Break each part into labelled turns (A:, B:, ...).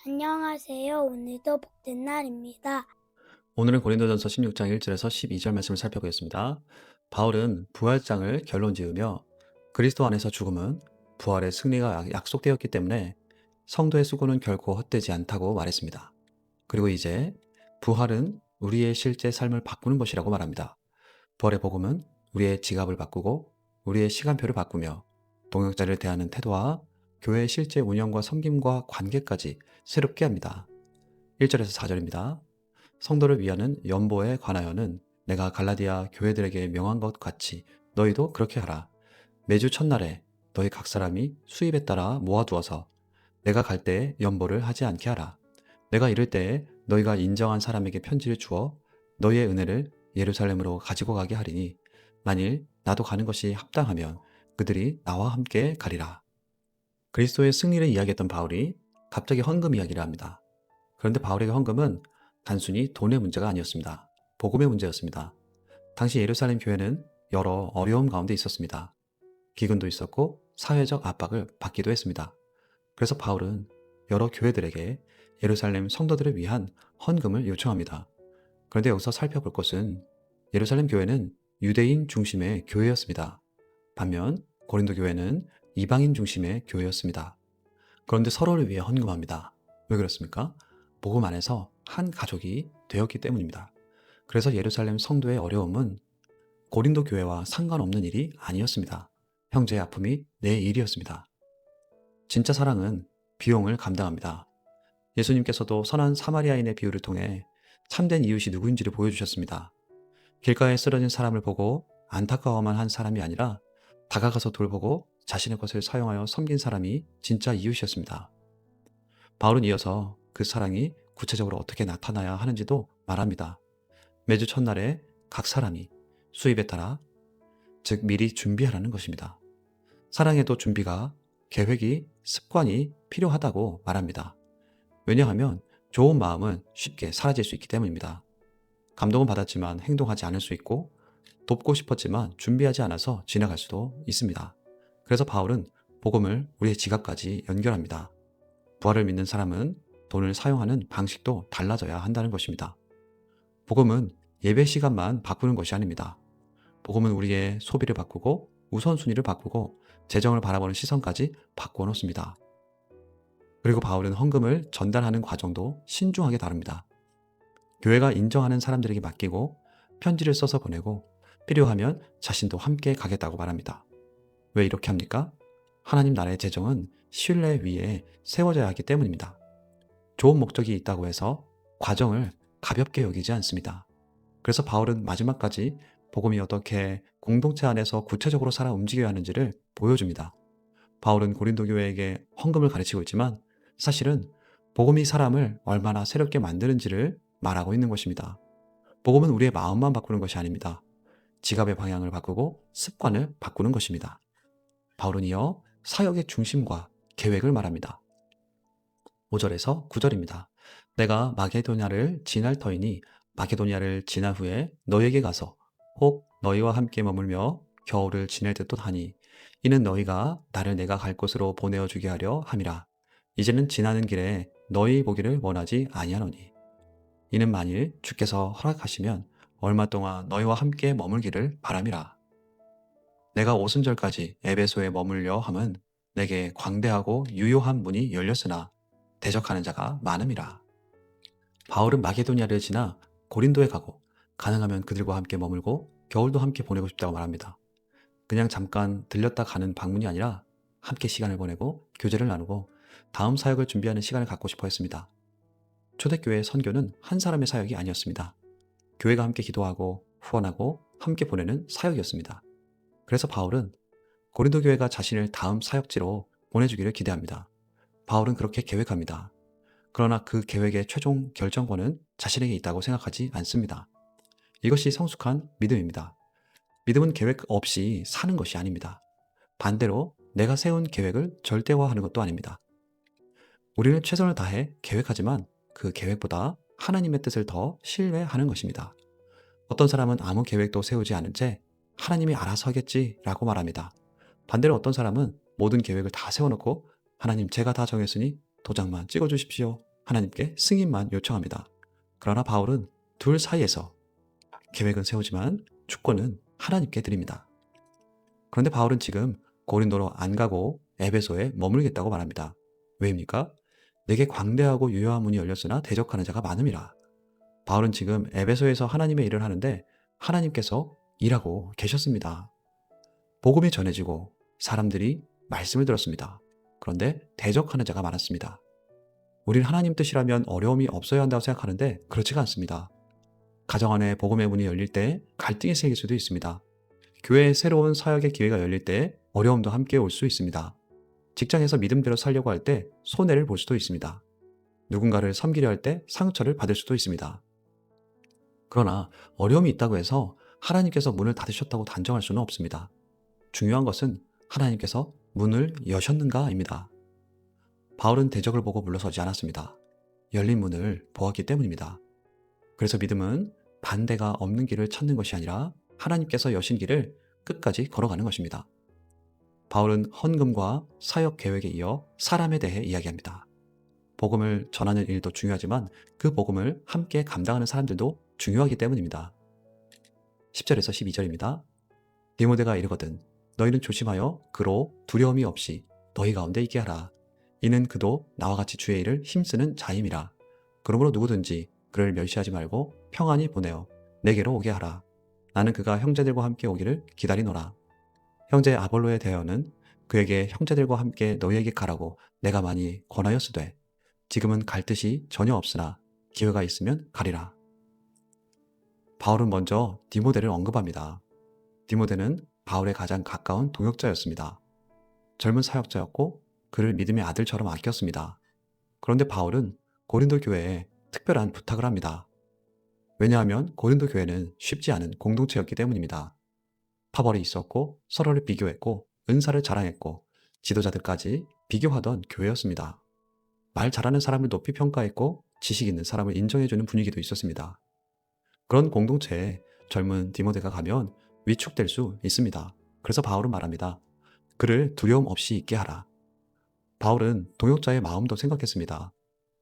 A: 안녕하세요. 오늘도 복된 날입니다.
B: 오늘은 고린도전서 16장 1절에서 12절 말씀을 살펴보겠습니다. 바울은 부활장을 결론 지으며 그리스도 안에서 죽음은 부활의 승리가 약속되었기 때문에 성도의 수고는 결코 헛되지 않다고 말했습니다. 그리고 이제 부활은 우리의 실제 삶을 바꾸는 것이라고 말합니다. 부활의 복음은 우리의 지갑을 바꾸고 우리의 시간표를 바꾸며 동역자를 대하는 태도와 교회의 실제 운영과 섬김과 관계까지 새롭게 합니다. 1절에서 4절입니다. 성도를 위하는 연보에 관하여는 내가 갈라디아 교회들에게 명한 것 같이 너희도 그렇게 하라. 매주 첫날에 너희 각 사람이 수입에 따라 모아두어서 내가 갈 때에 연보를 하지 않게 하라. 내가 이를 때에 너희가 인정한 사람에게 편지를 주어 너희의 은혜를 예루살렘으로 가지고 가게 하리니 만일 나도 가는 것이 합당하면 그들이 나와 함께 가리라. 그리스도의 승리를 이야기했던 바울이 갑자기 헌금 이야기를 합니다. 그런데 바울에게 헌금은 단순히 돈의 문제가 아니었습니다. 복음의 문제였습니다. 당시 예루살렘 교회는 여러 어려움 가운데 있었습니다. 기근도 있었고 사회적 압박을 받기도 했습니다. 그래서 바울은 여러 교회들에게 예루살렘 성도들을 위한 헌금을 요청합니다. 그런데 여기서 살펴볼 것은 예루살렘 교회는 유대인 중심의 교회였습니다. 반면 고린도 교회는 이방인 중심의 교회였습니다. 그런데 서로를 위해 헌금합니다. 왜 그렇습니까? 복음 안에서 한 가족이 되었기 때문입니다. 그래서 예루살렘 성도의 어려움은 고린도 교회와 상관없는 일이 아니었습니다. 형제의 아픔이 내 일이었습니다. 진짜 사랑은 비용을 감당합니다. 예수님께서도 선한 사마리아인의 비유를 통해 참된 이웃이 누구인지를 보여주셨습니다. 길가에 쓰러진 사람을 보고 안타까워만 한 사람이 아니라 다가가서 돌보고 자신의 것을 사용하여 섬긴 사람이 진짜 이웃이었습니다. 바울은 이어서 그 사랑이 구체적으로 어떻게 나타나야 하는지도 말합니다. 매주 첫날에 각 사람이 수입에 따라 즉 미리 준비하라는 것입니다. 사랑에도 준비가 계획이 습관이 필요하다고 말합니다. 왜냐하면 좋은 마음은 쉽게 사라질 수 있기 때문입니다. 감동은 받았지만 행동하지 않을 수 있고 돕고 싶었지만 준비하지 않아서 지나갈 수도 있습니다. 그래서 바울은 복음을 우리의 지갑까지 연결합니다. 부활을 믿는 사람은 돈을 사용하는 방식도 달라져야 한다는 것입니다. 복음은 예배 시간만 바꾸는 것이 아닙니다. 복음은 우리의 소비를 바꾸고 우선순위를 바꾸고 재정을 바라보는 시선까지 바꾸어 놓습니다. 그리고 바울은 헌금을 전달하는 과정도 신중하게 다룹니다. 교회가 인정하는 사람들에게 맡기고 편지를 써서 보내고 필요하면 자신도 함께 가겠다고 말합니다. 왜 이렇게 합니까? 하나님 나라의 재정은 신뢰 위에 세워져야 하기 때문입니다. 좋은 목적이 있다고 해서 과정을 가볍게 여기지 않습니다. 그래서 바울은 마지막까지 복음이 어떻게 공동체 안에서 구체적으로 살아 움직여야 하는지를 보여줍니다. 바울은 고린도 교회에게 헌금을 가르치고 있지만 사실은 복음이 사람을 얼마나 새롭게 만드는지를 말하고 있는 것입니다. 복음은 우리의 마음만 바꾸는 것이 아닙니다. 지갑의 방향을 바꾸고 습관을 바꾸는 것입니다. 바울은 이어 사역의 중심과 계획을 말합니다. 5절에서 9절입니다. 내가 마게도냐를 지날 터이니 마게도냐를 지난 후에 너에게 가서 혹 너희와 함께 머물며 겨울을 지낼 듯도 하니 이는 너희가 나를 내가 갈 곳으로 보내어 주게 하려 함이라. 이제는 지나는 길에 너희 보기를 원하지 아니하노니 이는 만일 주께서 허락하시면 얼마 동안 너희와 함께 머물기를 바람이라. 내가 오순절까지 에베소에 머물려 함은 내게 광대하고 유효한 문이 열렸으나 대적하는 자가 많음이라. 바울은 마게도냐를 지나 고린도에 가고 가능하면 그들과 함께 머물고 겨울도 함께 보내고 싶다고 말합니다. 그냥 잠깐 들렸다 가는 방문이 아니라 함께 시간을 보내고 교제를 나누고 다음 사역을 준비하는 시간을 갖고 싶어 했습니다. 초대교회의 선교는 한 사람의 사역이 아니었습니다. 교회가 함께 기도하고 후원하고 함께 보내는 사역이었습니다. 그래서 바울은 고린도 교회가 자신을 다음 사역지로 보내주기를 기대합니다. 바울은 그렇게 계획합니다. 그러나 그 계획의 최종 결정권은 자신에게 있다고 생각하지 않습니다. 이것이 성숙한 믿음입니다. 믿음은 계획 없이 사는 것이 아닙니다. 반대로 내가 세운 계획을 절대화하는 것도 아닙니다. 우리는 최선을 다해 계획하지만 그 계획보다 하나님의 뜻을 더 신뢰하는 것입니다. 어떤 사람은 아무 계획도 세우지 않은 채 하나님이 알아서 하겠지라고 말합니다. 반대로 어떤 사람은 모든 계획을 다 세워놓고 하나님 제가 다 정했으니 도장만 찍어주십시오. 하나님께 승인만 요청합니다. 그러나 바울은 둘 사이에서 계획은 세우지만 주권은 하나님께 드립니다. 그런데 바울은 지금 고린도로 안 가고 에베소에 머물겠다고 말합니다. 왜입니까? 내게 광대하고 유효한 문이 열렸으나 대적하는 자가 많음이라. 바울은 지금 에베소에서 하나님의 일을 하는데 하나님께서 일하고 계셨습니다. 복음이 전해지고 사람들이 말씀을 들었습니다. 그런데 대적하는 자가 많았습니다. 우린 하나님 뜻이라면 어려움이 없어야 한다고 생각하는데 그렇지가 않습니다. 가정 안에 복음의 문이 열릴 때 갈등이 생길 수도 있습니다. 교회에 새로운 사역의 기회가 열릴 때 어려움도 함께 올 수 있습니다. 직장에서 믿음대로 살려고 할 때 손해를 볼 수도 있습니다. 누군가를 섬기려 할 때 상처를 받을 수도 있습니다. 그러나 어려움이 있다고 해서 하나님께서 문을 닫으셨다고 단정할 수는 없습니다. 중요한 것은 하나님께서 문을 여셨는가입니다. 바울은 대적을 보고 물러서지 않았습니다. 열린 문을 보았기 때문입니다. 그래서 믿음은 반대가 없는 길을 찾는 것이 아니라 하나님께서 여신 길을 끝까지 걸어가는 것입니다. 바울은 헌금과 사역 계획에 이어 사람에 대해 이야기합니다. 복음을 전하는 일도 중요하지만 그 복음을 함께 감당하는 사람들도 중요하기 때문입니다. 10절에서 12절입니다. 디모데가 이르거든 너희는 조심하여 그로 두려움이 없이 너희 가운데 있게 하라. 이는 그도 나와 같이 주의 일을 힘쓰는 자임이라. 그러므로 누구든지 그를 멸시하지 말고 평안히 보내어 내게로 오게 하라. 나는 그가 형제들과 함께 오기를 기다리노라. 형제 아볼로에 대하여는 그에게 형제들과 함께 너희에게 가라고 내가 많이 권하였으되 지금은 갈 뜻이 전혀 없으나 기회가 있으면 가리라. 바울은 먼저 디모데를 언급합니다. 디모데는 바울의 가장 가까운 동역자였습니다. 젊은 사역자였고 그를 믿음의 아들처럼 아꼈습니다. 그런데 바울은 고린도 교회에 특별한 부탁을 합니다. 왜냐하면 고린도 교회는 쉽지 않은 공동체였기 때문입니다. 파벌이 있었고 서로를 비교했고 은사를 자랑했고 지도자들까지 비교하던 교회였습니다. 말 잘하는 사람을 높이 평가했고 지식 있는 사람을 인정해주는 분위기도 있었습니다. 그런 공동체에 젊은 디모데가 가면 위축될 수 있습니다. 그래서 바울은 말합니다. 그를 두려움 없이 있게 하라. 바울은 동역자의 마음도 생각했습니다.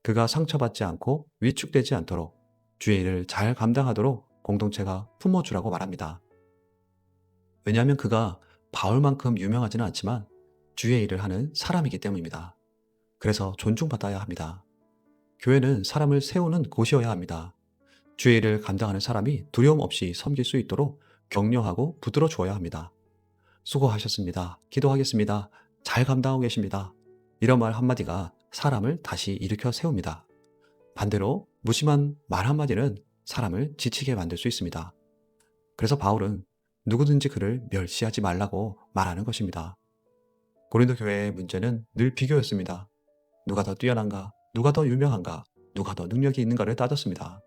B: 그가 상처받지 않고 위축되지 않도록 주의 일을 잘 감당하도록 공동체가 품어주라고 말합니다. 왜냐하면 그가 바울만큼 유명하지는 않지만 주의 일을 하는 사람이기 때문입니다. 그래서 존중받아야 합니다. 교회는 사람을 세우는 곳이어야 합니다. 주의 일을 감당하는 사람이 두려움 없이 섬길 수 있도록 격려하고 붙들어 주어야 합니다. 수고하셨습니다. 기도하겠습니다. 잘 감당하고 계십니다. 이런 말 한마디가 사람을 다시 일으켜 세웁니다. 반대로 무심한 말 한마디는 사람을 지치게 만들 수 있습니다. 그래서 바울은 누구든지 그를 멸시하지 말라고 말하는 것입니다. 고린도 교회의 문제는 늘 비교였습니다. 누가 더 뛰어난가, 누가 더 유명한가, 누가 더 능력이 있는가를 따졌습니다.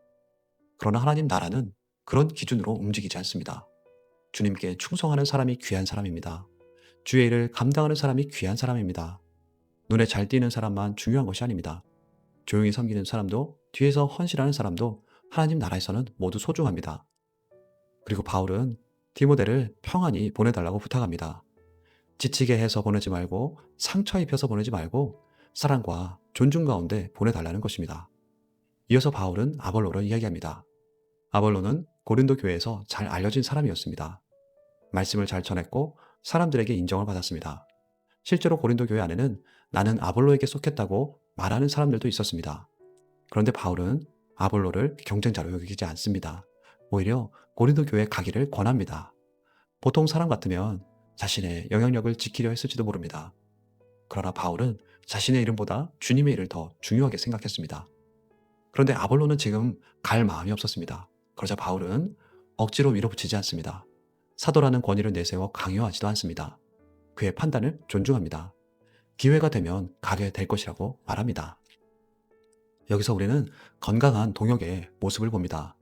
B: 그러나 하나님 나라는 그런 기준으로 움직이지 않습니다. 주님께 충성하는 사람이 귀한 사람입니다. 주의 일을 감당하는 사람이 귀한 사람입니다. 눈에 잘 띄는 사람만 중요한 것이 아닙니다. 조용히 섬기는 사람도 뒤에서 헌신하는 사람도 하나님 나라에서는 모두 소중합니다. 그리고 바울은 디모데를 평안히 보내달라고 부탁합니다. 지치게 해서 보내지 말고 상처 입혀서 보내지 말고 사랑과 존중 가운데 보내달라는 것입니다. 이어서 바울은 아볼로를 이야기합니다. 아볼로는 고린도 교회에서 잘 알려진 사람이었습니다. 말씀을 잘 전했고 사람들에게 인정을 받았습니다. 실제로 고린도 교회 안에는 나는 아볼로에게 속했다고 말하는 사람들도 있었습니다. 그런데 바울은 아볼로를 경쟁자로 여기지 않습니다. 오히려 고린도 교회에 가기를 권합니다. 보통 사람 같으면 자신의 영향력을 지키려 했을지도 모릅니다. 그러나 바울은 자신의 이름보다 주님의 일을 더 중요하게 생각했습니다. 그런데 아볼로는 지금 갈 마음이 없었습니다. 그러자 바울은 억지로 밀어붙이지 않습니다. 사도라는 권위를 내세워 강요하지도 않습니다. 그의 판단을 존중합니다. 기회가 되면 가게 될 것이라고 말합니다. 여기서 우리는 건강한 동역의 모습을 봅니다.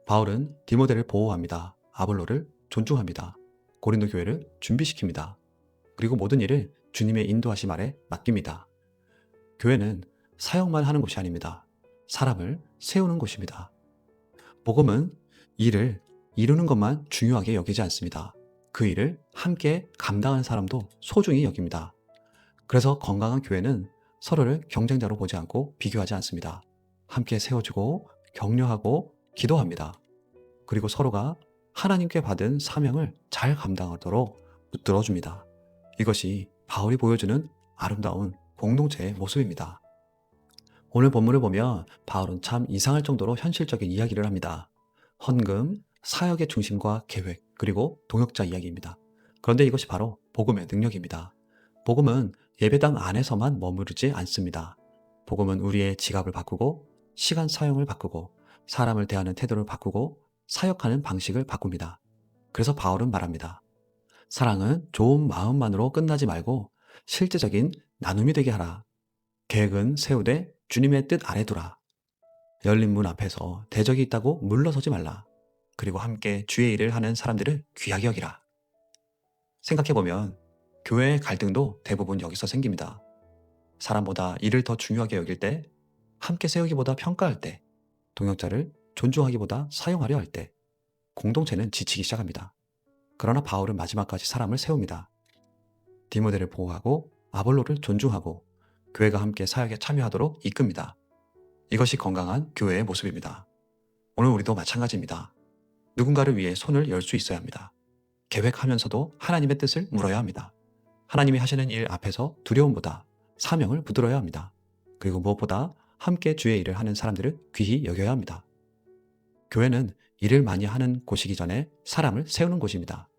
B: 바울은 디모데를 보호합니다. 아볼로를 존중합니다. 고린도 교회를 준비시킵니다. 그리고 모든 일을 주님의 인도하심 아래 맡깁니다. 교회는 사역만 하는 곳이 아닙니다. 사람을 세우는 곳입니다. 복음은 일을 이루는 것만 중요하게 여기지 않습니다. 그 일을 함께 감당하는 사람도 소중히 여깁니다. 그래서 건강한 교회는 서로를 경쟁자로 보지 않고 비교하지 않습니다. 함께 세워주고 격려하고 기도합니다. 그리고 서로가 하나님께 받은 사명을 잘 감당하도록 붙들어줍니다. 이것이 바울이 보여주는 아름다운 공동체의 모습입니다. 오늘 본문을 보면 바울은 참 이상할 정도로 현실적인 이야기를 합니다. 헌금, 사역의 중심과 계획, 그리고 동역자 이야기입니다. 그런데 이것이 바로 복음의 능력입니다. 복음은 예배당 안에서만 머무르지 않습니다. 복음은 우리의 지갑을 바꾸고 시간 사용을 바꾸고 사람을 대하는 태도를 바꾸고 사역하는 방식을 바꿉니다. 그래서 바울은 말합니다. 사랑은 좋은 마음만으로 끝나지 말고 실제적인 나눔이 되게 하라. 계획은 세우되 주님의 뜻 아래 두라. 열린 문 앞에서 대적이 있다고 물러서지 말라. 그리고 함께 주의 일을 하는 사람들을 귀하게 여기라. 생각해보면 교회의 갈등도 대부분 여기서 생깁니다. 사람보다 일을 더 중요하게 여길 때, 함께 세우기보다 평가할 때, 동역자를 존중하기보다 사용하려 할 때, 공동체는 지치기 시작합니다. 그러나 바울은 마지막까지 사람을 세웁니다. 디모데를 보호하고 아볼로를 존중하고 교회가 함께 사역에 참여하도록 이끕니다. 이것이 건강한 교회의 모습입니다. 오늘 우리도 마찬가지입니다. 누군가를 위해 손을 열 수 있어야 합니다. 계획하면서도 하나님의 뜻을 물어야 합니다. 하나님이 하시는 일 앞에서 두려움보다 사명을 붙들어야 합니다. 그리고 무엇보다 함께 주의 일을 하는 사람들을 귀히 여겨야 합니다. 교회는 일을 많이 하는 곳이기 전에 사람을 세우는 곳입니다.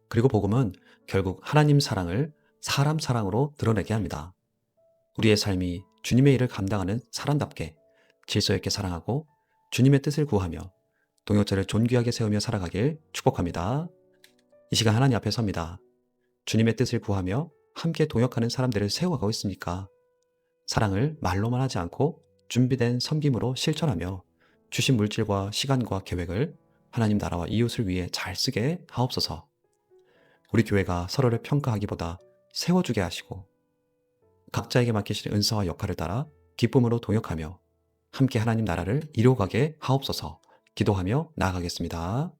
B: 그리고 복음은 결국 하나님 사랑을 사람 사랑으로 드러내게 합니다. 우리의 삶이 주님의 일을 감당하는 사람답게 질서 있게 사랑하고 주님의 뜻을 구하며 동역자를 존귀하게 세우며 살아가길 축복합니다. 이 시간 하나님 앞에 섭니다. 주님의 뜻을 구하며 함께 동역하는 사람들을 세워가고 있습니까? 사랑을 말로만 하지 않고 준비된 섬김으로 실천하며 주신 물질과 시간과 계획을 하나님 나라와 이웃을 위해 잘 쓰게 하옵소서. 우리 교회가 서로를 평가하기보다 세워주게 하시고 각자에게 맡기신 은사와 역할을 따라 기쁨으로 동역하며 함께 하나님 나라를 이루어가게 하옵소서. 기도하며 나아가겠습니다.